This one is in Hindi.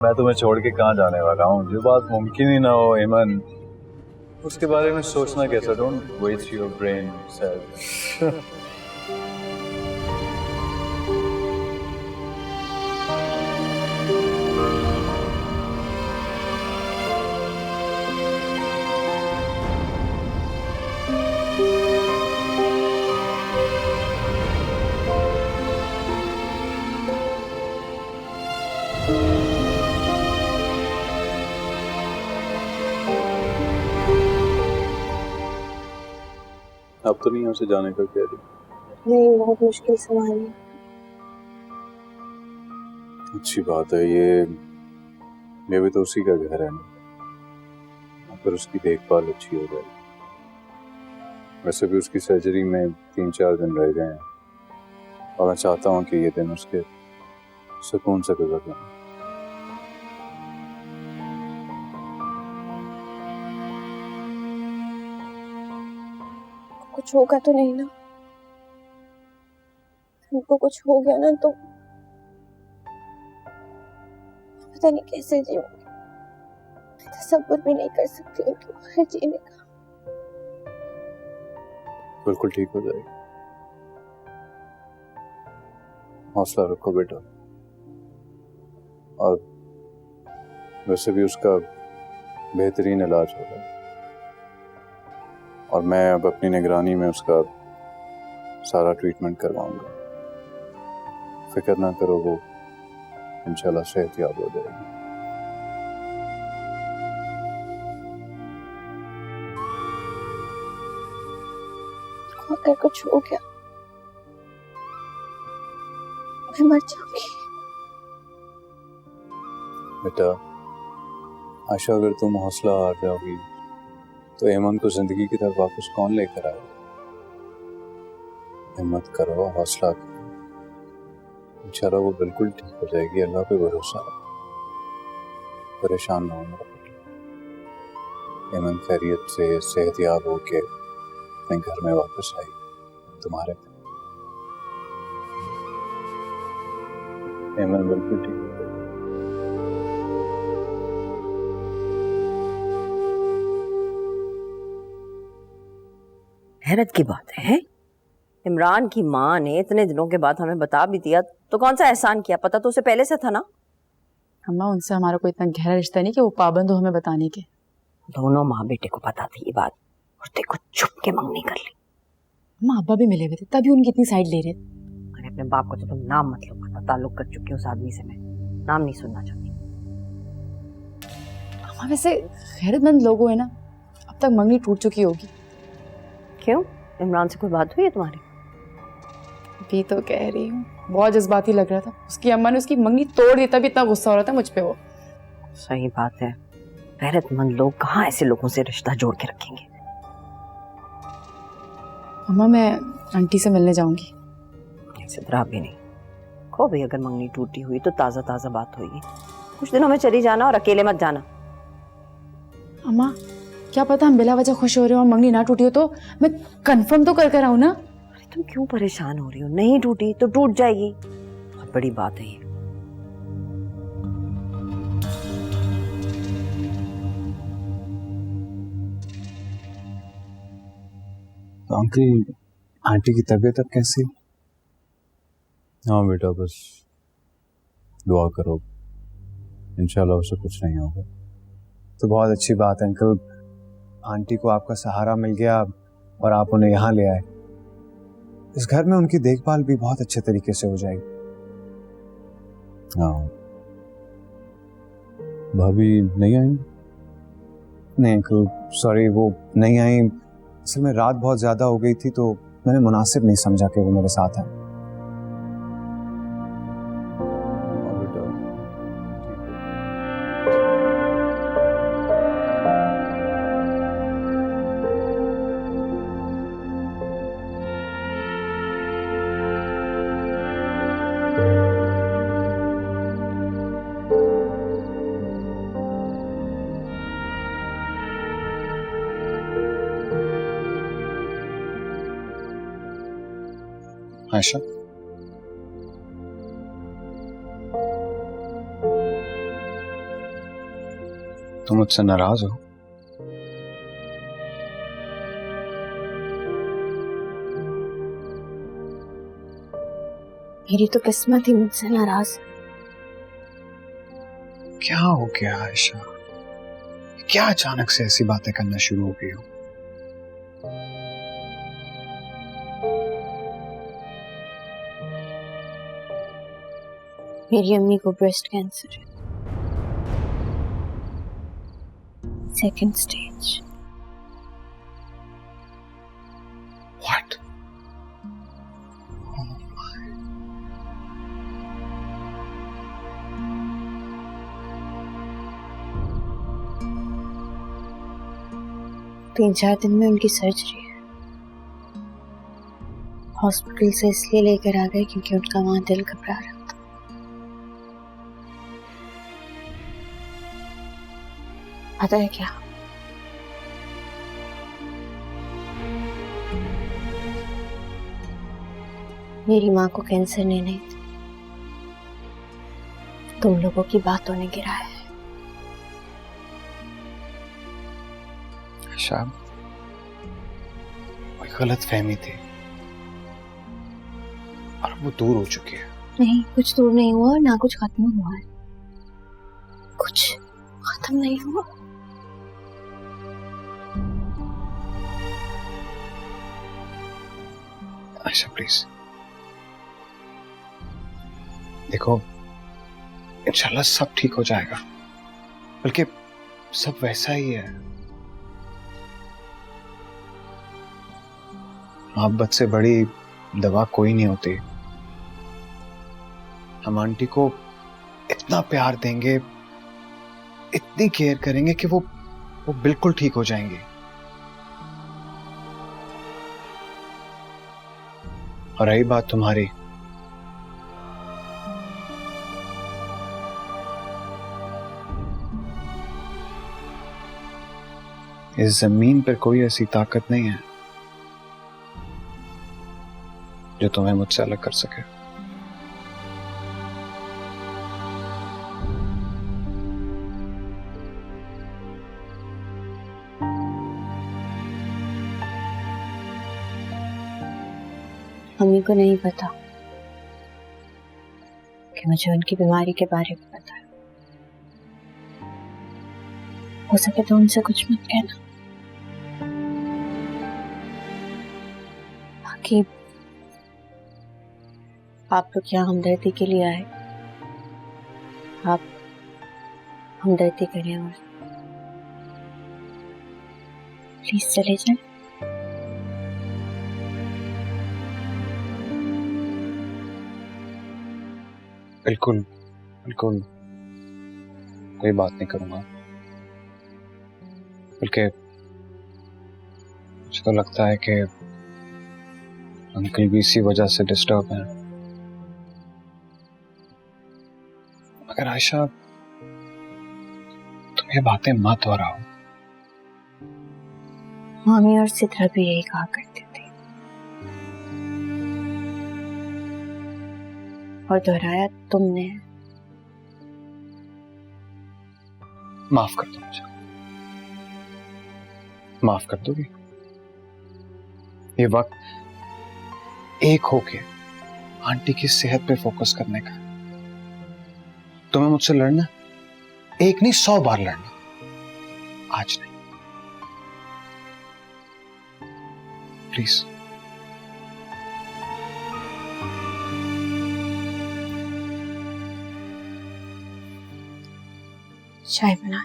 मैं तुम्हें छोड़ के कहाँ जाने वाला हूँ। जो बात मुमकिन ही ना हो ईमन, उसके बारे में सोचना कैसा। Don't waste your brain cells. अब तो नहीं यहाँ से जाने का कह रही? नहीं, बहुत मुश्किल सवाल है। अच्छी बात है। ये भी तो उसी का घर है ना, पर उसकी देखभाल अच्छी हो जाएगी। वैसे भी उसकी सर्जरी में 3-4 दिन रह गए हैं और मैं चाहता हूँ कि ये दिन उसके सुकून से गुजर जाए। कुछ होगा तो नहीं ना? हमको कुछ हो गया ना तो पता नहीं कैसे जीऊंगी। मैं तसव्वुर भी नहीं कर सकती उनके बगैर जीने का। बिल्कुल ठीक हो जाएगी। हौसला रखो बेटा। और वैसे भी उसका बेहतरीन इलाज होगा और मैं अब अपनी निगरानी में उसका सारा ट्रीटमेंट करवाऊंगा। फिक्र ना करो, वो इंशाल्लाह सेहतयाब हो जाएगी। अगर कुछ हो गया मैं मर जाऊंगी। बेटा आशा, अगर तुम हौसला हार जाओगी तो ऐमन को जिंदगी की तरफ वापस कौन लेकर आएगा? हिम्मत करो, हौसला करो, इंशाल्लाह वो बिल्कुल ठीक हो जाएगी। अल्लाह पे भरोसा रखो, परेशान ना होना। ऐमन खैरियत से सेहतयाब होके अपने घर में वापस आई तुम्हारे। ऐमन बिल्कुल ठीक हो जाएगी। हैरत की बात है, इमरान की माँ ने इतने दिनों के बाद हमें बता भी दिया तो कौन सा एहसान किया? पता तो उसे पहले से था ना। अम्मा, उनसे हमारा कोई इतना गहरा रिश्ता नहीं कि वो पाबंद हो हमें बताने के। दोनों माँ बेटे को पता थी ये बात और देखो छुप के मंगनी कर ली। अम्मा, अब्बा भी मिले हुए थे तभी उनकी इतनी साइड ले रहे थे। अरे अपने बाप को तो तुम नाम मत लो, पता ताल्लुक कर चुकी उस आदमी से। मैं नाम नहीं सुनना चाहती। अम्मा, वैसे गैरतमंद लोग है ना, अब तक मंगनी टूट चुकी होगी। क्यों, इमरान से कोई बात हुई है तुम्हारी? भी तो कह रही हूँ, बहुत जज्बाती लग रहा था। उसकी अम्मा ने उसकी मंगनी तोड़ दी, तभी इतना गुस्सा हो रहा था मुझ पे वो। सही बात है, गैरतमंद लोग कहाँ ऐसे लोगों से रिश्ता जोड़ के रखेंगे। अम्मा, मैं आंटी से मिलने जाऊंगी। सिद्धरा भी नहीं खो भाई, अगर मंगनी टूटी हुई तो ताजा ताजा बात होगी। कुछ दिनों में चली जाना और अकेले मत जाना। अम्मा, क्या पता हम बिला वजह खुश हो रहे हो और मंगनी ना टूटी हो तो मैं कंफर्म तो कर आऊं ना। अरे तुम क्यों परेशान हो रही हो? नहीं टूटी तो टूट जाएगी, बहुत बड़ी बात है ये। तो अंकल, आंटी की तबीयत अब कैसी? हाँ बेटा, बस दुआ करो, इंशाल्लाह उसे कुछ नहीं होगा। तो बहुत अच्छी बात है अंकल, आंटी को आपका सहारा मिल गया और आप उन्हें यहाँ ले आए। इस घर में उनकी देखभाल भी बहुत अच्छे तरीके से हो जाएगी। हाँ, भाभी नहीं आई? नहीं अंकल, सॉरी, वो नहीं आई। असल में रात बहुत ज्यादा हो गई थी तो मैंने मुनासिब नहीं समझा कि वो मेरे साथ है। आयशा, तुम मुझसे नाराज हो? मेरी तो किस्मत ही मुझसे नाराज। क्या हो गया आयशा? क्या अचानक से ऐसी बातें करना शुरू हो गई हो? मेरी अम्मी को ब्रेस्ट कैंसर है, 2nd स्टेज। What? 3-4 दिन में उनकी सर्जरी है। हॉस्पिटल से इसलिए लेकर आ गए क्योंकि उनका वहां दिल घबरा रहा था। पता है क्या, मेरी माँ को कैंसर ने नहीं, तुम लोगों की बातों ने गिराया है। आयशा, कोई गलत फहमी थी और वो दूर हो चुकी है। नहीं, कुछ दूर नहीं हुआ और ना कुछ खत्म हुआ है। कुछ खत्म नहीं हुआ। आयशा प्लीज देखो, इंशाल्लाह सब ठीक हो जाएगा, बल्कि सब वैसा ही है। मोहब्बत से बड़ी दवा कोई नहीं होती। हम आंटी को इतना प्यार देंगे, इतनी केयर करेंगे कि वो बिल्कुल ठीक हो जाएंगे। और रही बात तुम्हारी, इस जमीन पर कोई ऐसी ताकत नहीं है जो तुम्हें मुझसे अलग कर सके। मम्मी को नहीं पता कि मुझे उनकी बीमारी के बारे में पता है। हो सके तो उनसे कुछ मत कहना। बाकी आप लोग यहाँ हमदर्दी के लिए आए, आप हमदर्दी करें और प्लीज चले जाएं। बिल्कुल बिल्कुल, कोई बात नहीं करूंगा, बल्कि मुझे तो लगता है कि अंकल भी इसी वजह से डिस्टर्ब हैं। मगर आयशा, तुम ये बातें मत दोहराओ। मामी और सिद्रा भी यही कहा करते थे और दोहराया तुमने। माफ कर दो मुझे, माफ कर दोगी? ये वक्त एक होके आंटी की सेहत पे फोकस करने का। तुम्हें मुझसे लड़ना, एक नहीं 100 बार लड़ना, आज नहीं, प्लीज। चाय बना